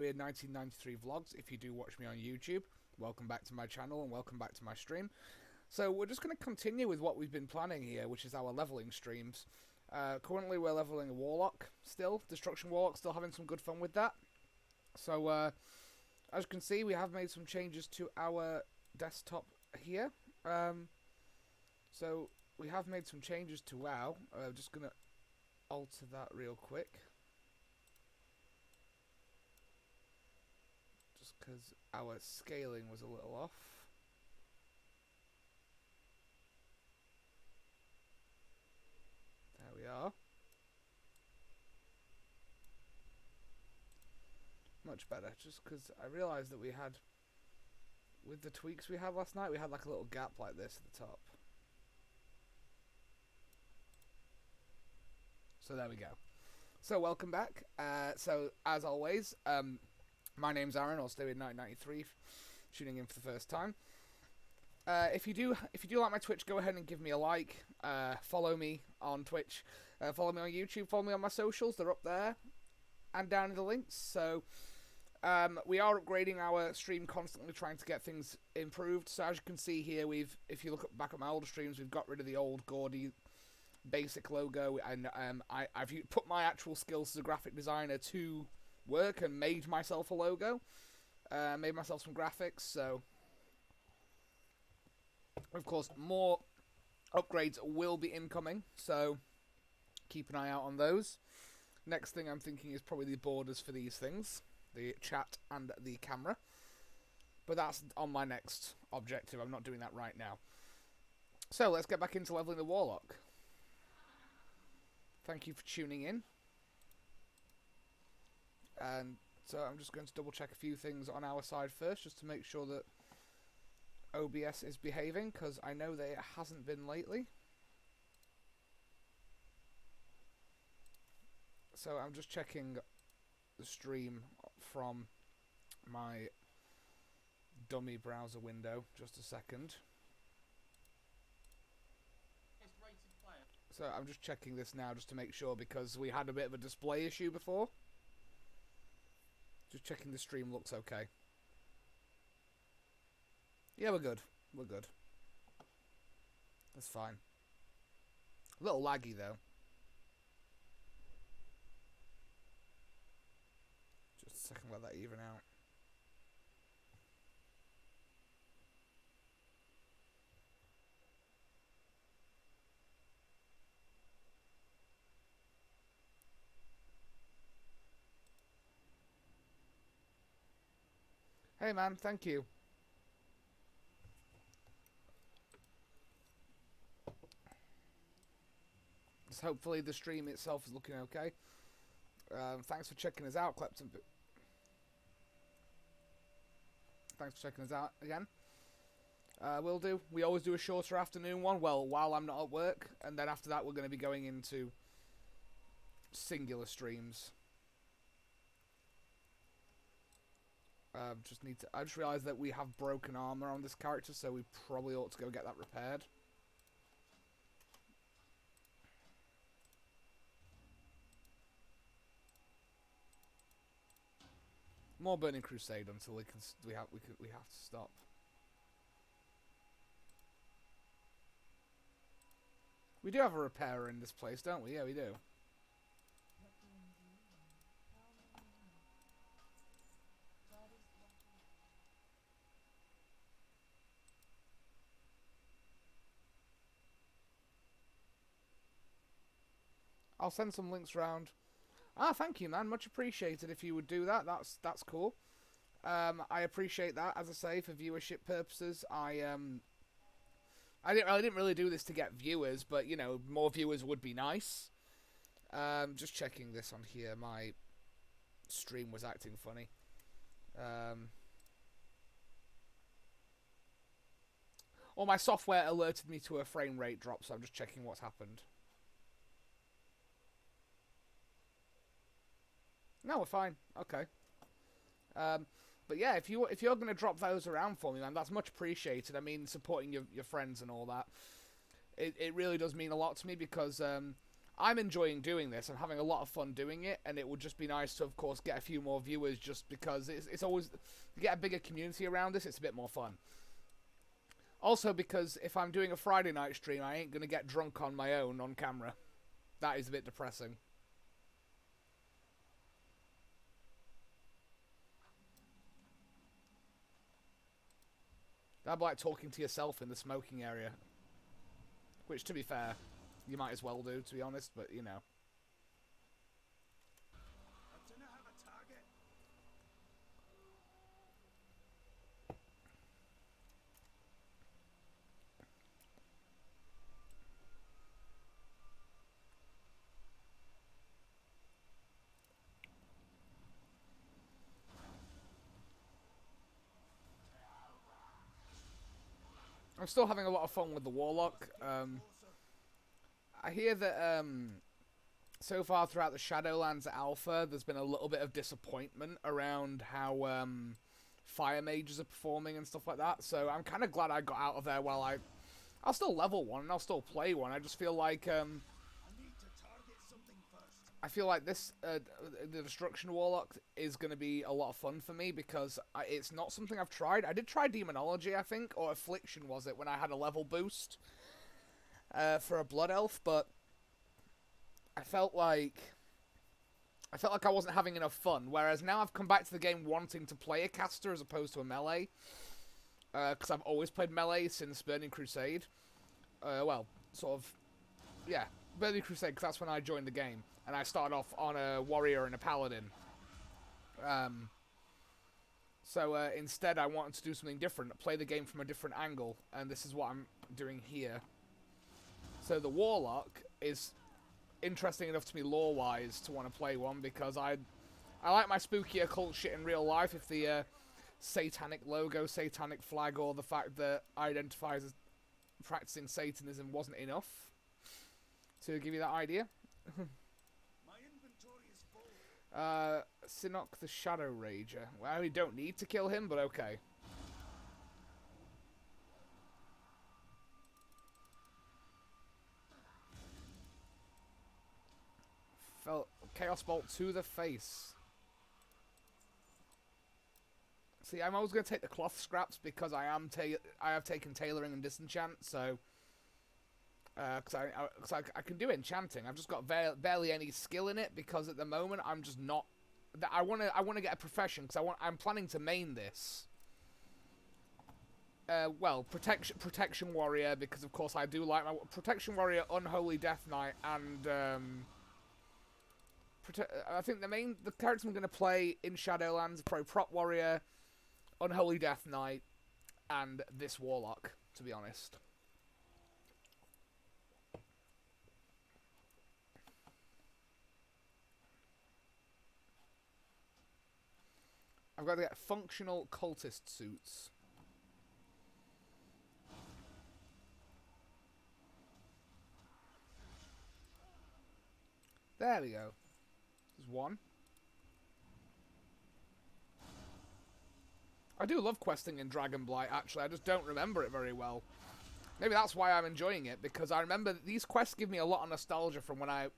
We're 1993 vlogs. If you do watch me on YouTube, welcome back to my channel and welcome back to my stream. So we're just going to continue with what we've been planning here, which is our leveling streams. Currently we're leveling a Warlock still, Destruction Warlock, still having some good fun with that. So as you can see, we have made some changes to our desktop here. So we have made some changes to WoW. I'm just going to alter that real quick. Just because our scaling was a little off. There we are. Much better, just because I realised that we had, with the tweaks we had last night, we had like a little gap like this at the top. So there we go. So welcome back. So as always, my name's Aaron, or Steward1993, tuning in for the first time. If you do like my Twitch, go ahead and give me a like. Follow me on Twitch. Follow me on YouTube. Follow me on my socials. They're up there and down in the links. So we are upgrading our stream constantly, trying to get things improved. So as you can see here, if you look back at my older streams, we've got rid of the old gaudy basic logo, and I've put my actual skills as a graphic designer to work and made myself a logo, made myself some graphics. So of course more upgrades will be incoming, so keep an eye out on those. Next thing I'm thinking is probably the borders for these things, the chat and the camera, but that's on my next objective. I'm not doing that right now. So let's get back into leveling the Warlock. Thank you for tuning in. And so I'm just going to double check a few things on our side first, just to make sure that OBS is behaving, because I know that it hasn't been lately. So I'm just checking the stream from my dummy browser window. Just a second. So I'm just checking this now just to make sure, because we had a bit of a display issue before. Just checking the stream looks okay. Yeah, we're good. We're good. That's fine. A little laggy though. Just a second, let that even out. Hey man, thank you. So hopefully the stream itself is looking okay. Thanks for checking us out, Klepton. Thanks for checking us out again. We always do a shorter afternoon one, well, while I'm not at work, and then after that we're going to be going into singular streams. I just realised that we have broken armor on this character, so we probably ought to go get that repaired. More Burning Crusade until we have to stop. We do have a repairer in this place, don't we? Yeah, we do. I'll send some links around. Ah, thank you, man. Much appreciated if you would do that. That's cool. I appreciate that. As I say, for viewership purposes, I didn't really do this to get viewers, but you know, more viewers would be nice. Just checking this on here. My stream was acting funny. Or my software alerted me to a frame rate drop, so I'm just checking what's happened. No, we're fine. Okay. But yeah, if you're going to drop those around for me, man, that's much appreciated. I mean, supporting your friends and all that. It really does mean a lot to me, because I'm enjoying doing this. I'm having a lot of fun doing it, and it would just be nice to, of course, get a few more viewers just because it's always... You get a bigger community around this, it's a bit more fun. Also because if I'm doing a Friday night stream, I ain't going to get drunk on my own on camera. That is a bit depressing. That'd be like talking to yourself in the smoking area. Which, to be fair, you might as well do, to be honest, but, you know. I'm still having a lot of fun with the Warlock. I hear that so far throughout the Shadowlands Alpha, there's been a little bit of disappointment around how Fire Mages are performing and stuff like that. So I'm kind of glad I got out of there while I'll still level one and I'll still play one. I just feel like this the Destruction Warlock is going to be a lot of fun for me because it's not something I've tried. I did try Demonology, I think, or Affliction was it, when I had a level boost for a Blood Elf, but I felt like I wasn't having enough fun, whereas now I've come back to the game wanting to play a caster as opposed to a melee, because I've always played melee since Burning Crusade. Well, sort of, yeah, Burning Crusade, because that's when I joined the game. And I started off on a warrior and a paladin. So instead I wanted to do something different, play the game from a different angle, and this is what I'm doing here. So the Warlock is interesting enough to me lore-wise to want to play one, because I like my spooky occult shit in real life. If the satanic logo, satanic flag, or the fact that I identify as practicing Satanism wasn't enough to give you that idea. Sinnock the Shadow Rager. Well, we don't need to kill him, but okay. Felt Chaos Bolt to the face. See, I'm always going to take the cloth scraps because I have taken tailoring and disenchant, so because I can do enchanting. I've just got barely any skill in it because at the moment I'm just not. I want to get a profession because I'm planning to main this. Well, protection warrior, because of course I do like my protection warrior, unholy death knight, and I think the characters I'm going to play in Shadowlands are probably prop warrior, unholy death knight, and this warlock, to be honest. I've got to get functional cultist suits. There we go. There's one. I do love questing in Dragonblight, actually. I just don't remember it very well. Maybe that's why I'm enjoying it, because I remember these quests give me a lot of nostalgia from when I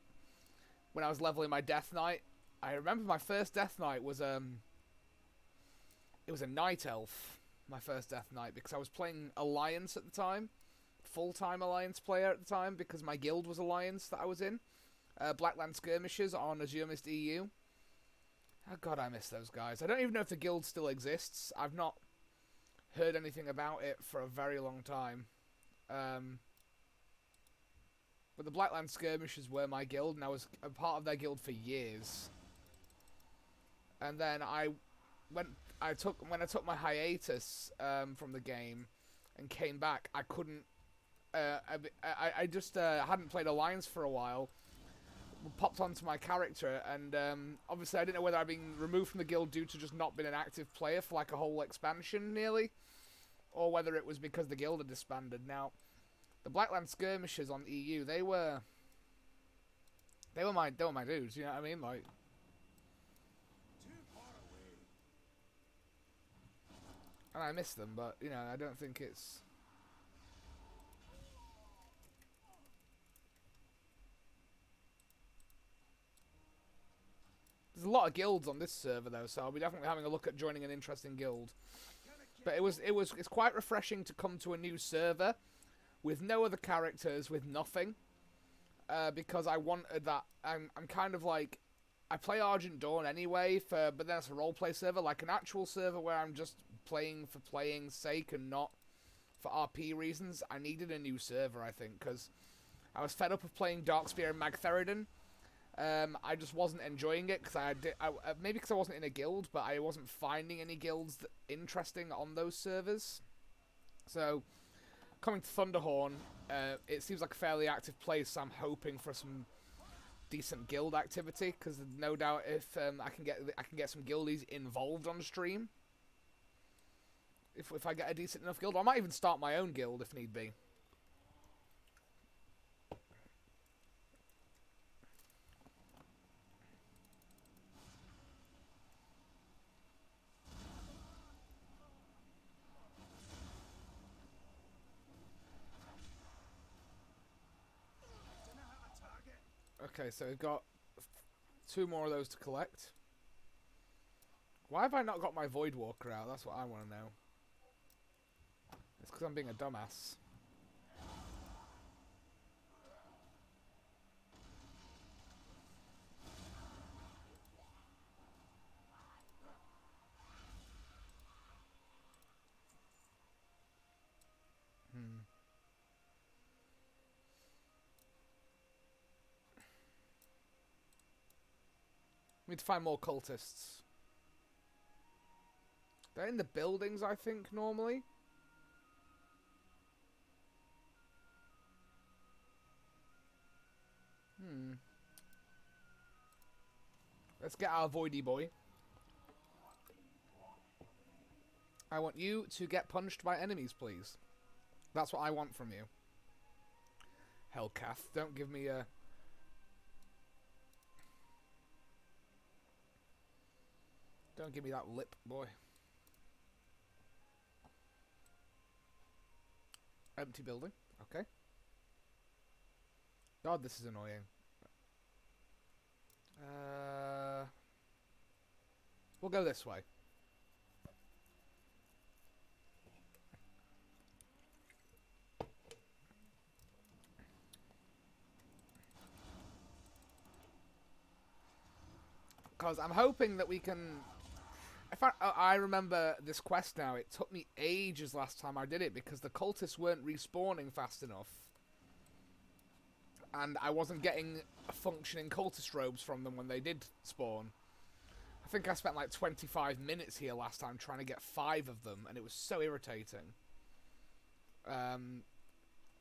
was leveling my Death Knight. I remember my first Death Knight was it was a Night Elf, my first Death Knight, because I was playing Alliance at the time. Full-time Alliance player at the time, because my guild was Alliance that I was in. Blackland Skirmishers on Azure Mist EU. Oh god, I miss those guys. I don't even know if the guild still exists. I've not heard anything about it for a very long time. But the Blackland Skirmishers were my guild, and I was a part of their guild for years. And then when I took my hiatus from the game and came back, I couldn't. I just hadn't played Alliance for a while. Popped onto my character, and obviously I didn't know whether I'd been removed from the guild due to just not being an active player for like a whole expansion nearly, or whether it was because the guild had disbanded. Now, the Blackland Skirmishers on EU, they were my dudes. You know what I mean? Like, and I miss them, but you know, I don't think it's. There's a lot of guilds on this server though, so I'll be definitely having a look at joining an interesting guild. But it's quite refreshing to come to a new server with no other characters, with nothing, because I wanted that. I'm kind of like, I play Argent Dawn anyway, but then it's a roleplay server, like an actual server where I'm just playing for playing's sake and not for RP reasons. I needed a new server, I think, because I was fed up of playing Darkspear and Magtheridon. I just wasn't enjoying it because maybe because I wasn't in a guild, but I wasn't finding any guilds interesting on those servers. So coming to Thunderhorn, it seems like a fairly active place. So I'm hoping for some decent guild activity because no doubt if I can get some guildies involved on stream. If I get a decent enough guild, I might even start my own guild if need be. Okay, so we've got 2 more of those to collect. Why have I not got my Void Walker out? That's what I want to know. It's because I'm being a dumbass. We need to find more cultists. They're in the buildings, I think, normally. Let's get our Voidy boy. I want you to get punched by enemies, please. That's what I want from you. Hellcath, don't give me a... Don't give me that lip, boy. Empty building. Okay. God, this is annoying. We'll go this way. Because I'm hoping that we can... I remember this quest now. It took me ages last time I did it because the cultists weren't respawning fast enough. And I wasn't getting functioning cultist robes from them when they did spawn. I think I spent like 25 minutes here last time trying to get 5 of them, and it was so irritating.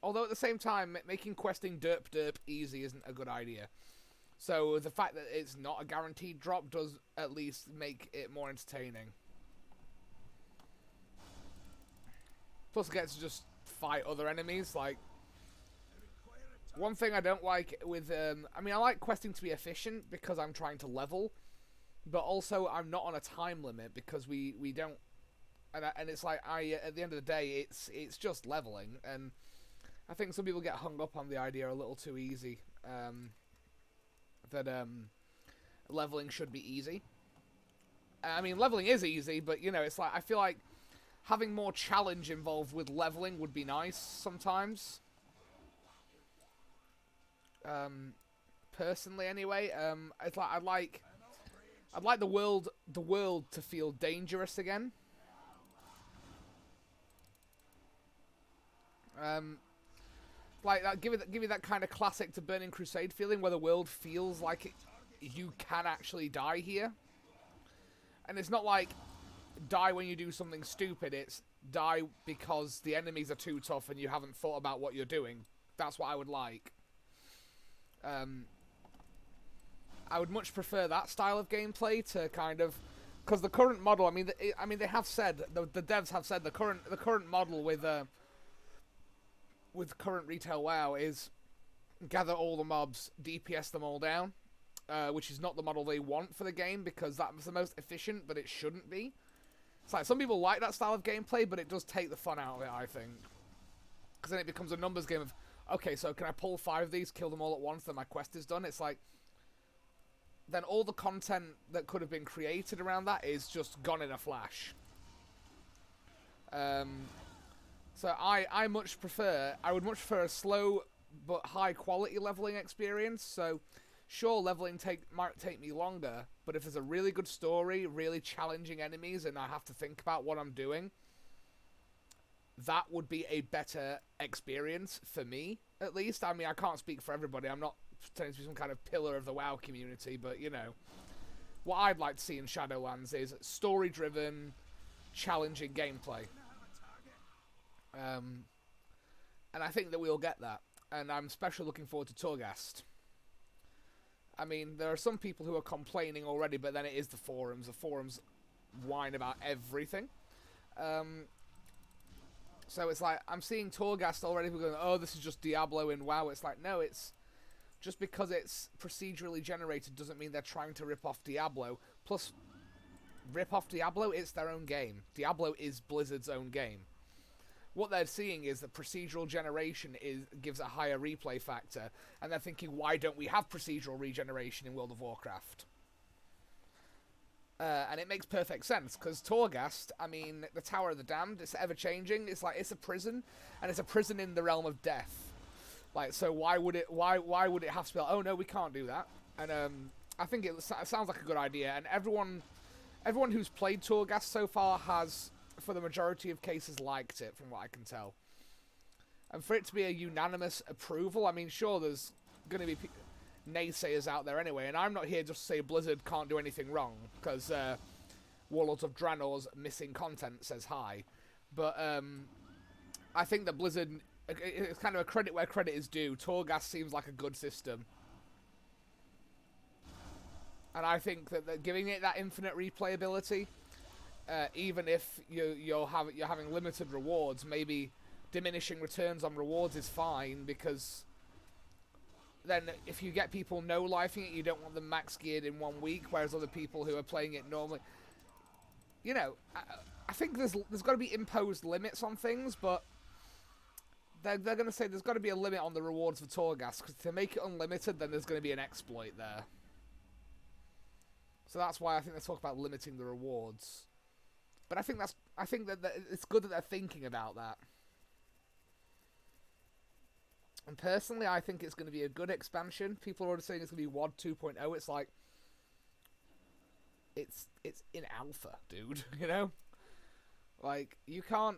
Although at the same time, making questing derp easy isn't a good idea. So the fact that it's not a guaranteed drop does at least make it more entertaining. Plus I get to just fight other enemies. Like, one thing I don't like with... I mean, I like questing to be efficient because I'm trying to level. But also, I'm not on a time limit because we don't... And it's like, at the end of the day, it's just leveling. And I think some people get hung up on the idea a little too easy. That leveling should be easy. I mean, leveling is easy, but, you know, it's like, I feel like having more challenge involved with leveling would be nice sometimes. Personally, anyway, it's like I'd like the world to feel dangerous again. Like that, give me that kind of classic to Burning Crusade feeling where the world feels like you can actually die here. And it's not like die when you do something stupid, it's die because the enemies are too tough and you haven't thought about what you're doing. That's what I would like. I would much prefer that style of gameplay to kind of... Because the current model, I mean they have said, the devs have said the current model with current retail WoW is gather all the mobs, DPS them all down, which is not the model they want for the game because that's the most efficient, but it shouldn't be. It's like some people like that style of gameplay, but it does take the fun out of it, I think. Because then it becomes a numbers game of, okay, so can I pull 5 of these, kill them all at once, then my quest is done? It's like, then all the content that could have been created around that is just gone in a flash. So I would much prefer a slow but high quality leveling experience. So sure, leveling might take me longer, but if there's a really good story, really challenging enemies, and I have to think about what I'm doing, that would be a better experience for me, at least. I mean, I can't speak for everybody. I'm not pretending to be some kind of pillar of the WoW community, but, you know, what I'd like to see in Shadowlands is story-driven, challenging gameplay. And I think that we'll get that. And I'm especially looking forward to Torghast. I mean, there are some people who are complaining already, but then it is the forums. The forums whine about everything. So it's like, I'm seeing Torghast already, people going, oh, this is just Diablo in WoW. It's like, no, it's just because it's procedurally generated doesn't mean they're trying to rip off Diablo. Plus, rip off Diablo, it's their own game. Diablo is Blizzard's own game. What they're seeing is that procedural generation gives a higher replay factor, and they're thinking, why don't we have procedural regeneration in World of Warcraft? And it makes perfect sense, because Torghast, I mean, the Tower of the Damned, it's ever-changing. It's like, it's a prison, and it's a prison in the realm of death. Like, so why would it have to be like, oh no, we can't do that? And I think it sounds like a good idea, and everyone who's played Torghast so far has, for the majority of cases, liked it, from what I can tell. And for it to be a unanimous approval, I mean, sure, there's going to be naysayers out there anyway, and I'm not here just to say Blizzard can't do anything wrong, because Warlords of Draenor's missing content says hi. But I think that Blizzard, it's kind of a credit where credit is due. Torghast seems like a good system. And I think that giving it that infinite replayability, even if you're having limited rewards, maybe diminishing returns on rewards is fine, because then if you get people no-lifing it, you don't want them max geared in 1 week, whereas other people who are playing it normally, you know, I think there's got to be imposed limits on things, but they're going to say there's got to be a limit on the rewards for Torghast, because to make it unlimited, then there's going to be an exploit there. So that's why I think they talk about limiting the rewards. But I think that it's good that they're thinking about that. And personally, I think it's going to be a good expansion. People are already saying it's going to be WoD 2.0. It's like, it's in alpha, dude. You know, like you can't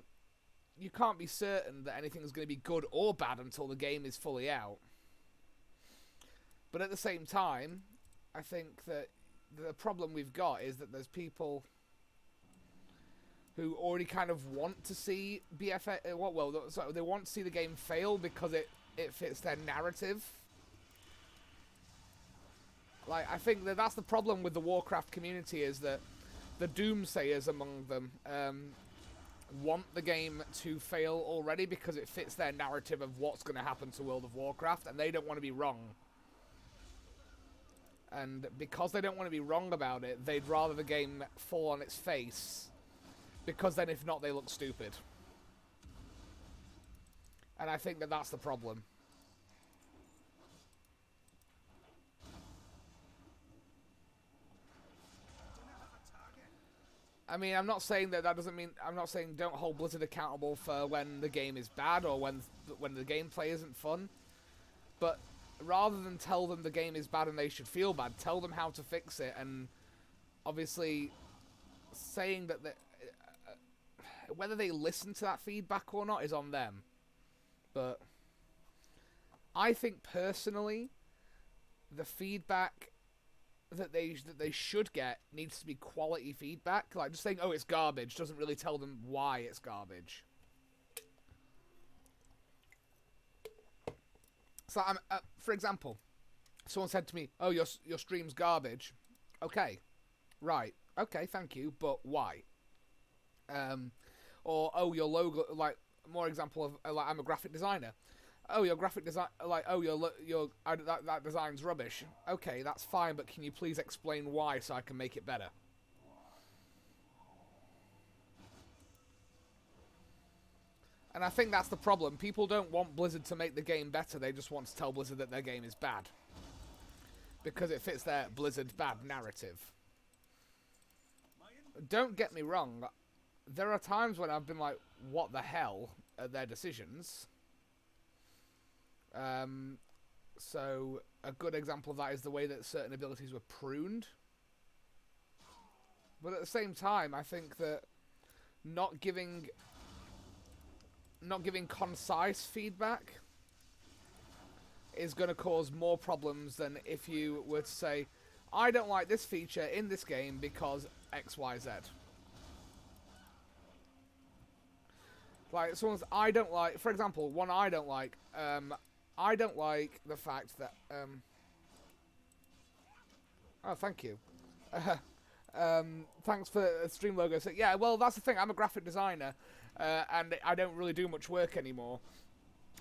be certain that anything is going to be good or bad until the game is fully out. But at the same time, I think that the problem we've got is that there's people who already kind of want to see BFA. They want to see the game fail because it fits their narrative. Like, I think that's the problem with the Warcraft community, is that the doomsayers among them want the game to fail already because it fits their narrative of what's going to happen to World of Warcraft, and they don't want to be wrong. And because they don't want to be wrong about it, they'd rather the game fall on its face, because then if not, they look stupid. And I think that that's the problem. I mean, I'm not saying that doesn't mean... I'm not saying don't hold Blizzard accountable for when the game is bad or when the gameplay isn't fun. But rather than tell them the game is bad and they should feel bad, tell them how to fix it. And obviously, saying that... whether they listen to that feedback or not is on them. But I think personally, the feedback that they should get needs to be quality feedback. Like, just saying, oh, it's garbage, doesn't really tell them why it's garbage. So, for example, someone said to me, oh, your stream's garbage. Okay, right, okay, thank you, but why? Or, oh, your logo, like, more example of, like, I'm a graphic designer. Oh, your graphic design, like, oh, that design's rubbish. Okay, that's fine, but can you please explain why so I can make it better? And I think that's the problem. People don't want Blizzard to make the game better, they just want to tell Blizzard that their game is bad. because it fits their Blizzard bad narrative. Don't get me wrong, there are times when I've been like, what the hell are their decisions? So a good example of that is the way that certain abilities were pruned. But at the same time, I think that not giving concise feedback is going to cause more problems than if you were to say, I don't like this feature in this game because X, Y, Z. Like, someone's, I don't like, for example, one I don't like the fact that, oh, thank you. Thanks for stream logo. So, yeah, well, that's the thing, I'm a graphic designer, and I don't really do much work anymore.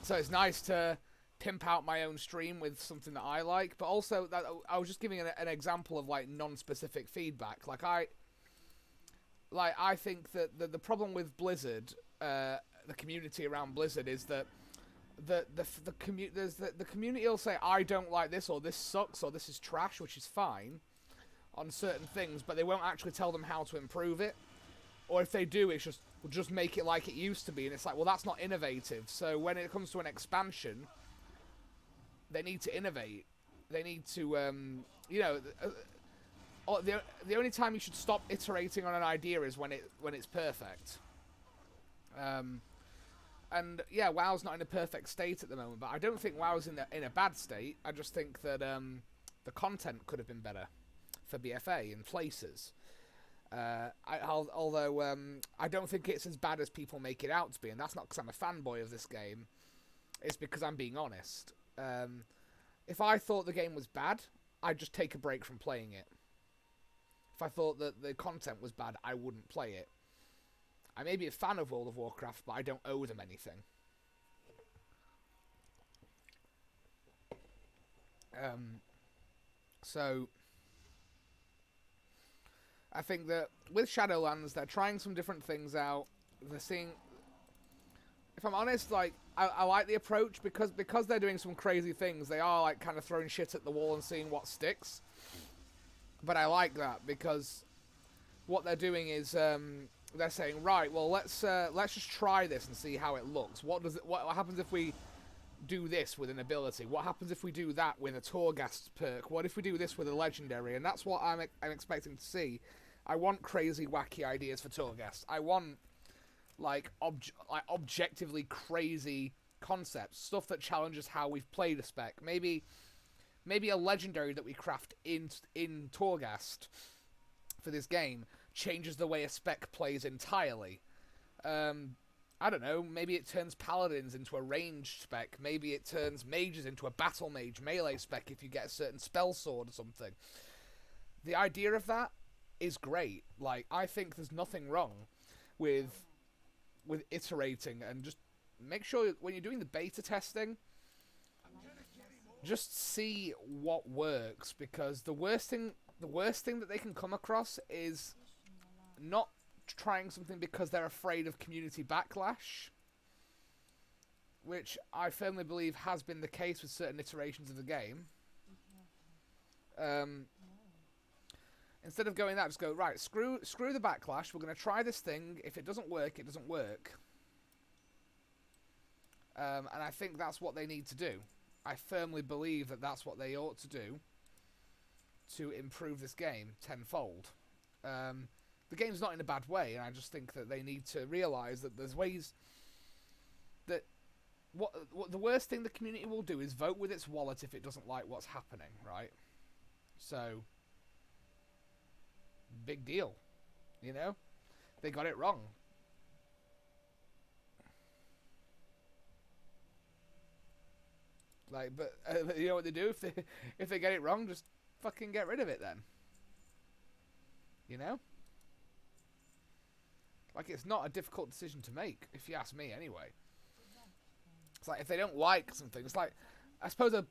So it's nice to pimp out my own stream with something that I like, but also that I was just giving an example of like non-specific feedback. Like I think that the problem with Blizzard, the community around Blizzard, is that the community will say, I don't like this, or this sucks, or this is trash, which is fine on certain things, but they won't actually tell them how to improve it. Or if they do, it's just make it like it used to be, and it's like, well, that's not innovative. So when it comes to an expansion, they need to innovate. They need to, you know, the only time you should stop iterating on an idea is when it's perfect. And yeah, WoW's not in a perfect state at the moment, but I don't think WoW's in a bad state. I just think that the content could have been better for BFA in places. Although I don't think it's as bad as people make it out to be, and that's not because I'm a fanboy of this game. It's because I'm being honest. If I thought the game was bad, I'd just take a break from playing it. If I thought that the content was bad, I wouldn't play it. I may be a fan of World of Warcraft, but I don't owe them anything. So I think that with Shadowlands, they're trying some different things out. They're seeing... If I'm honest, like, I like the approach because they're doing some crazy things. They are, like, kind of throwing shit at the wall and seeing what sticks. But I like that because what they're doing is they're saying, right, well, let's just try this and see how it looks. What happens if we do this with an ability? What happens if we do that with a Torghast perk? What if we do this with a legendary? And that's what I'm expecting to see. I want crazy, wacky ideas for Torghast. I want like objectively crazy concepts, stuff that challenges how we've played a spec. Maybe a legendary that we craft in Torghast for this game changes the way a spec plays entirely. I don't know, maybe it turns paladins into a ranged spec. Maybe it turns mages into a battle mage melee spec if you get a certain spell sword or something. The idea of that is great. Like, I think there's nothing wrong with iterating, and just make sure when you're doing the beta testing, just see what works, because the worst thing that they can come across is not trying something because they're afraid of community backlash, which I firmly believe has been the case with certain iterations of the game. Instead of going that, just go, right, screw the backlash, we're going to try this thing. If it doesn't work, it doesn't work. And I think that's what they need to do. I firmly believe that that's what they ought to do to improve this game tenfold. The game's not in a bad way, and I just think that they need to realise that there's ways that... What the worst thing the community will do is vote with its wallet if it doesn't like what's happening, right? So... big deal, you know? They got it wrong. Like, but you know what they do? If they get it wrong, just fucking get rid of it then. You know? Like, it's not a difficult decision to make, if you ask me, anyway. It's like, if they don't like something, it's like, I suppose an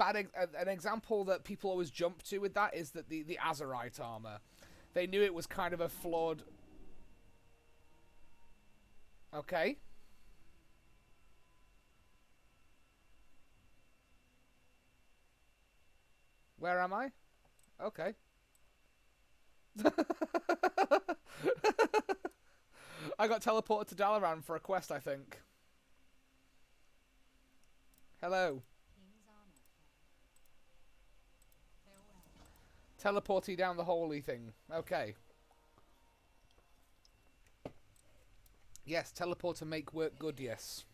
example that people always jump to with that is that the Azerite armor. They knew it was kind of a flawed... Okay. Where am I? Okay. I got teleported to Dalaran for a quest, I think. Hello. Teleporty down the holy thing. Okay. Yes, teleport to make work good, yes.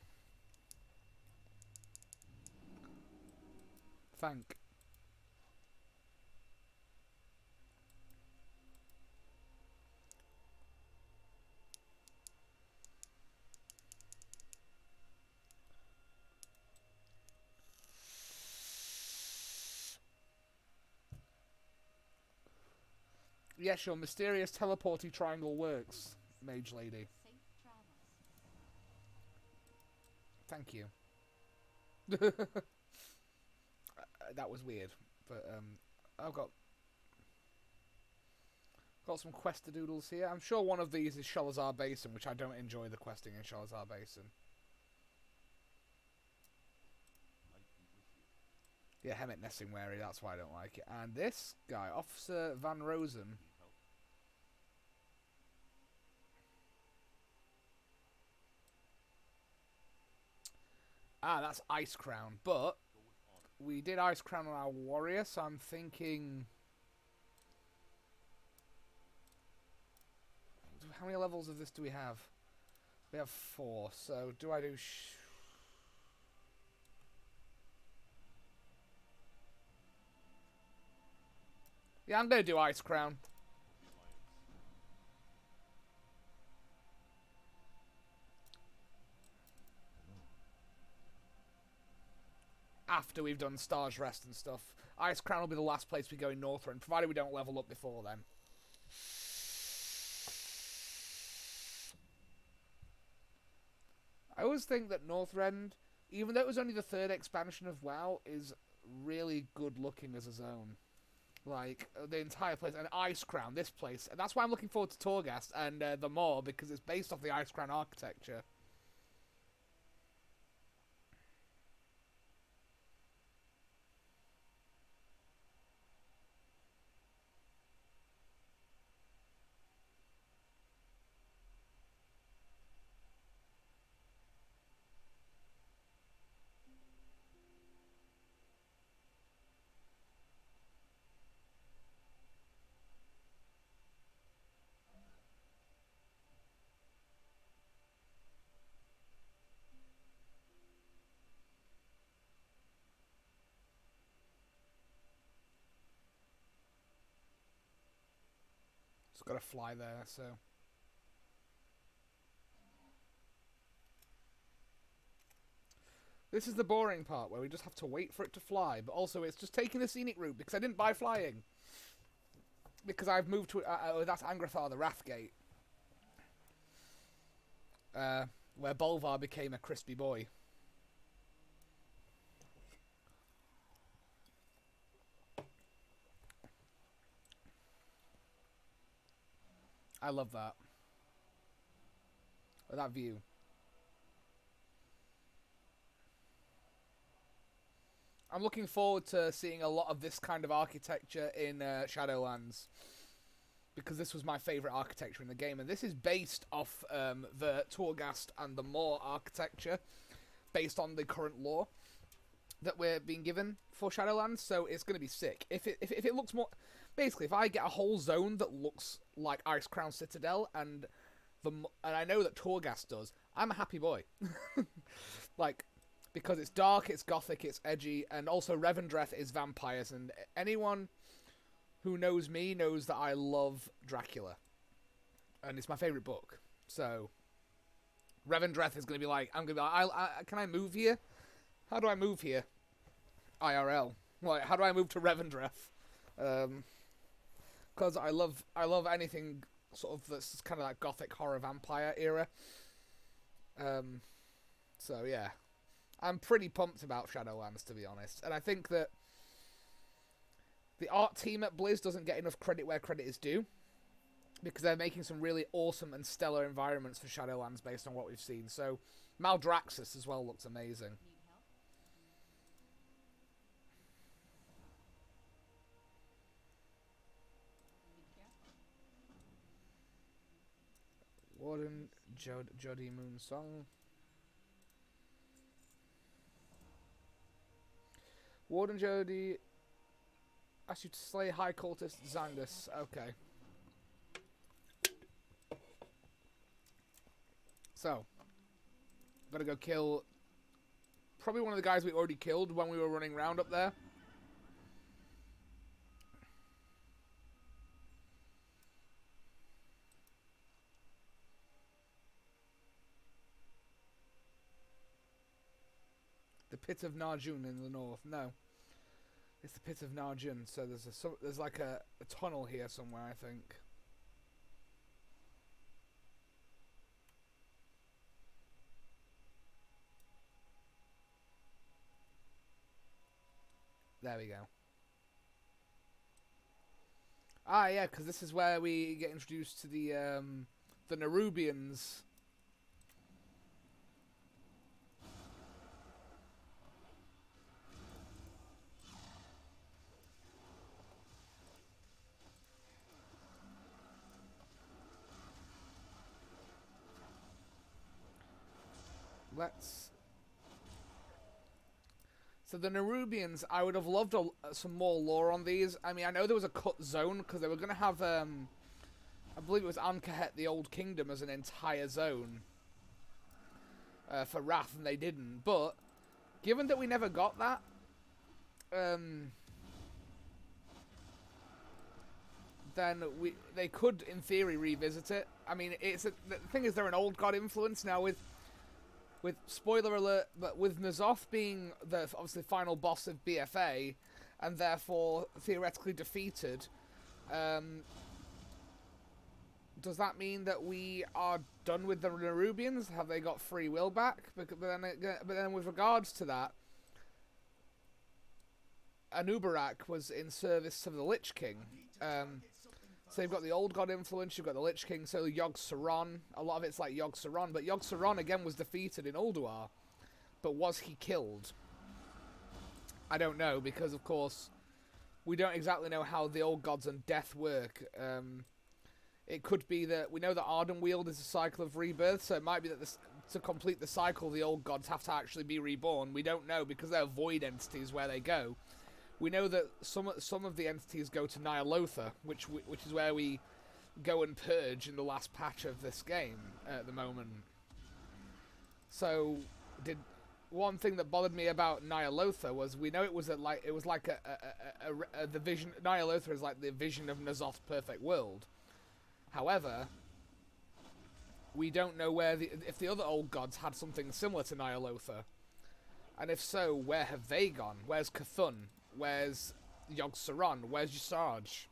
Thank. Yes, your mysterious teleporty triangle works, Mage Lady. Thank you. That was weird, but I've got some questadoodles here. I'm sure one of these is Shalazar Basin, which I don't enjoy the questing in Shalazar Basin. Yeah, Hemet Nesting Wary, that's why I don't like it. And this guy, Officer Van Rosen. Ah, that's Ice Crown, but we did Ice Crown on our warrior, so I'm thinking... How many levels of this do we have? We have 4, so do I do... Yeah, I'm going to do Ice Crown. After we've done Star's Rest and stuff. Ice Crown will be the last place we go in Northrend, provided we don't level up before then. I always think that Northrend, even though it was only the 3rd expansion of WoW, is really good looking as a zone. Like, the entire place. And Ice Crown, this place. And that's why I'm looking forward to Torghast and the Maw, because it's based off the Ice Crown architecture. It's got to fly there, so... This is the boring part, where we just have to wait for it to fly, but also it's just taking the scenic route, because I didn't buy flying. Because I've moved to... that's Angrathar, the Wrathgate. Where Bolvar became a crispy boy. I love that. That view. I'm looking forward to seeing a lot of this kind of architecture in Shadowlands. Because this was my favourite architecture in the game. And this is based off the Torghast and the Maw architecture. Based on the current lore that we're being given for Shadowlands. So it's going to be sick. If it looks more... Basically, if I get a whole zone that looks like Ice Crown Citadel and I know that Torghast does, I'm a happy boy. Like, because it's dark, it's gothic, it's edgy, and also Revendreth is vampires, and anyone who knows me knows that I love Dracula. And it's my favourite book. So, Revendreth is going to be like, I'm going to be like, can I move here? How do I move here? IRL. Like, how do I move to Revendreth? Because I love anything sort of that's kind of like gothic horror vampire era. So yeah, I'm pretty pumped about Shadowlands, to be honest, and I think that the art team at Blizz doesn't get enough credit where credit is due, because they're making some really awesome and stellar environments for Shadowlands based on what we've seen. So Maldraxxus as well looks amazing. Warden Jody Moon Song. Warden Jody asks you to slay High Cultist Zandus. Okay. So, gotta go kill probably one of the guys we already killed when we were running around up there. The Pit of Narjun in the north. No. It's the Pit of Narjun. So there's like a tunnel here somewhere, I think. There we go. Ah, yeah, because this is where we get introduced to the Nerubians. So the Nerubians, I would have loved some more lore on these. I mean, I know there was a cut zone because they were going to have, I believe it was Ankahet, the Old Kingdom, as an entire zone for Wrath, and they didn't. But given that we never got that, then they could, in theory, revisit it. I mean, the thing is, they're an old god influence now with spoiler alert, but with N'Zoth being the obviously final boss of BFA, and therefore theoretically defeated, does that mean that we are done with the Nerubians? Have they got free will back? But then with regards to that, Anubarak was in service to the Lich King. So you've got the old god influence, you've got the Lich King, so Yogg Saron. A lot of it's like Yogg Saron, but Yogg Saron again was defeated in Ulduar. But was he killed? I don't know, because of course we don't exactly know how the old gods and death work. It could be that we know that Ardenweald is a cycle of rebirth, so it might be that to complete the cycle, the old gods have to actually be reborn. We don't know, because they're void entities where they go. We know that some of the entities go to Ny'alotha, which is where we go and purge in the last patch of this game at the moment. So, one thing that bothered me about Ny'alotha was we know it was the vision. Ny'alotha is like the vision of N'Zoth's perfect world. However, we don't know if the other old gods had something similar to Ny'alotha, and if so, where have they gone? Where's Cthulhu? Where's Yogg Saron? Where's Usarge?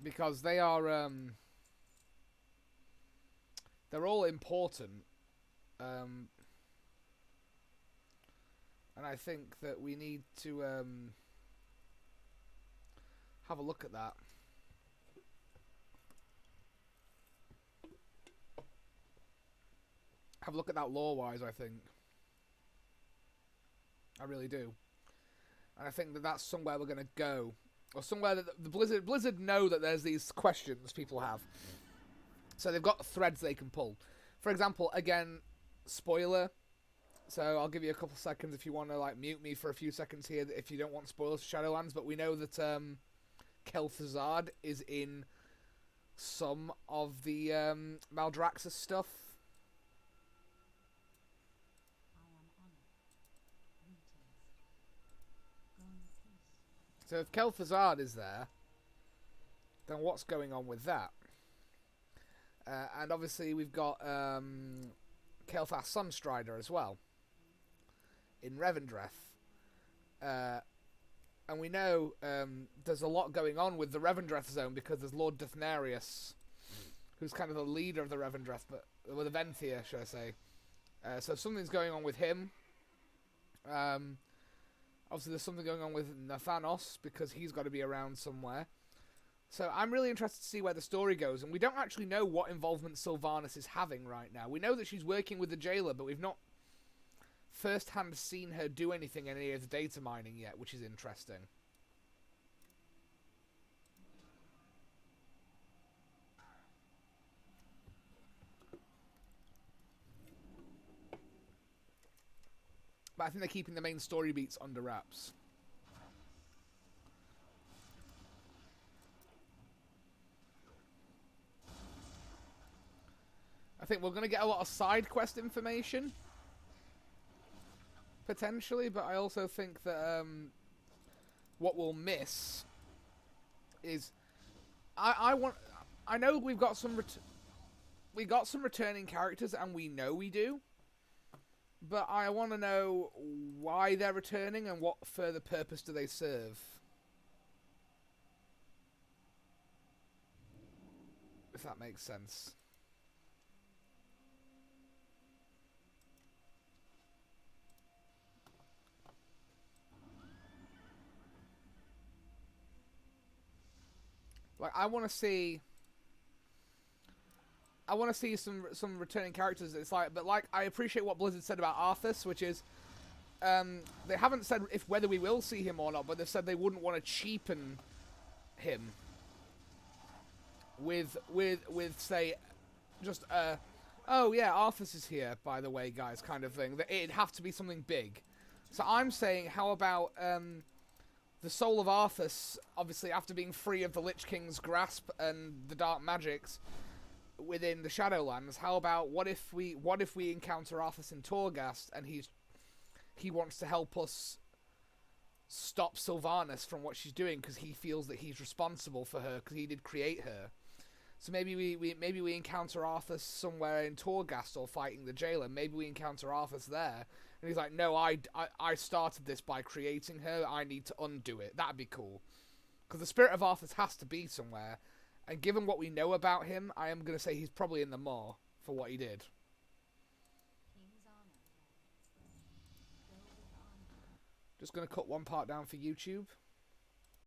Because they are, they're all important. And I think that we need to have a look at that. Have a look at that lore-wise, I think. I really do. And I think that that's somewhere we're going to go. Or somewhere that the Blizzard know that there's these questions people have. So they've got threads they can pull. For example, again, spoiler. So I'll give you a couple seconds if you want to like mute me for a few seconds here if you don't want spoilers for Shadowlands. But we know that Kel'Thuzad is in some of the Maldraxxus stuff. So if Kel'Thuzad is there, then what's going on with that? And obviously we've got Kael'thas Sunstrider as well in Revendreth. And we know there's a lot going on with the Revendreth zone because there's Lord Dathnarius, who's kind of the leader of the Revendreth, but with the Venthia, should I say. So something's going on with him. Obviously, there's something going on with Nathanos, because he's got to be around somewhere. So I'm really interested to see where the story goes, and we don't actually know what involvement Sylvanas is having right now. We know that she's working with the jailer, but we've not first-hand seen her do anything in any of the data mining yet, which is interesting. but I think they're keeping the main story beats under wraps. I think we're going to get a lot of side quest information, potentially, but I also think that what we'll miss is I know we've got some returning characters, and we know we do, but I want to know why they're returning and what further purpose do they serve. If that makes sense. Like, I want to see some returning characters. It's like, but like, I appreciate what Blizzard said about Arthas, which is, they haven't said whether we will see him or not, but they've said they wouldn't want to cheapen him with say, just oh yeah, Arthas is here, by the way, guys, kind of thing. That it'd have to be something big. So I'm saying, how about the soul of Arthas, obviously after being free of the Lich King's grasp and the dark magics within the Shadowlands, how about what if we encounter Arthas in Torghast and he wants to help us stop Sylvanas from what she's doing because he feels that he's responsible for her because he did create her. So maybe we encounter Arthas somewhere in Torghast or fighting the jailer. Maybe we encounter Arthas there. And he's like, no, I started this by creating her. I need to undo it. That'd be cool. Because the spirit of Arthas has to be somewhere. And given what we know about him, I am going to say he's probably in the Maw for what he did. Just going to cut one part down for YouTube.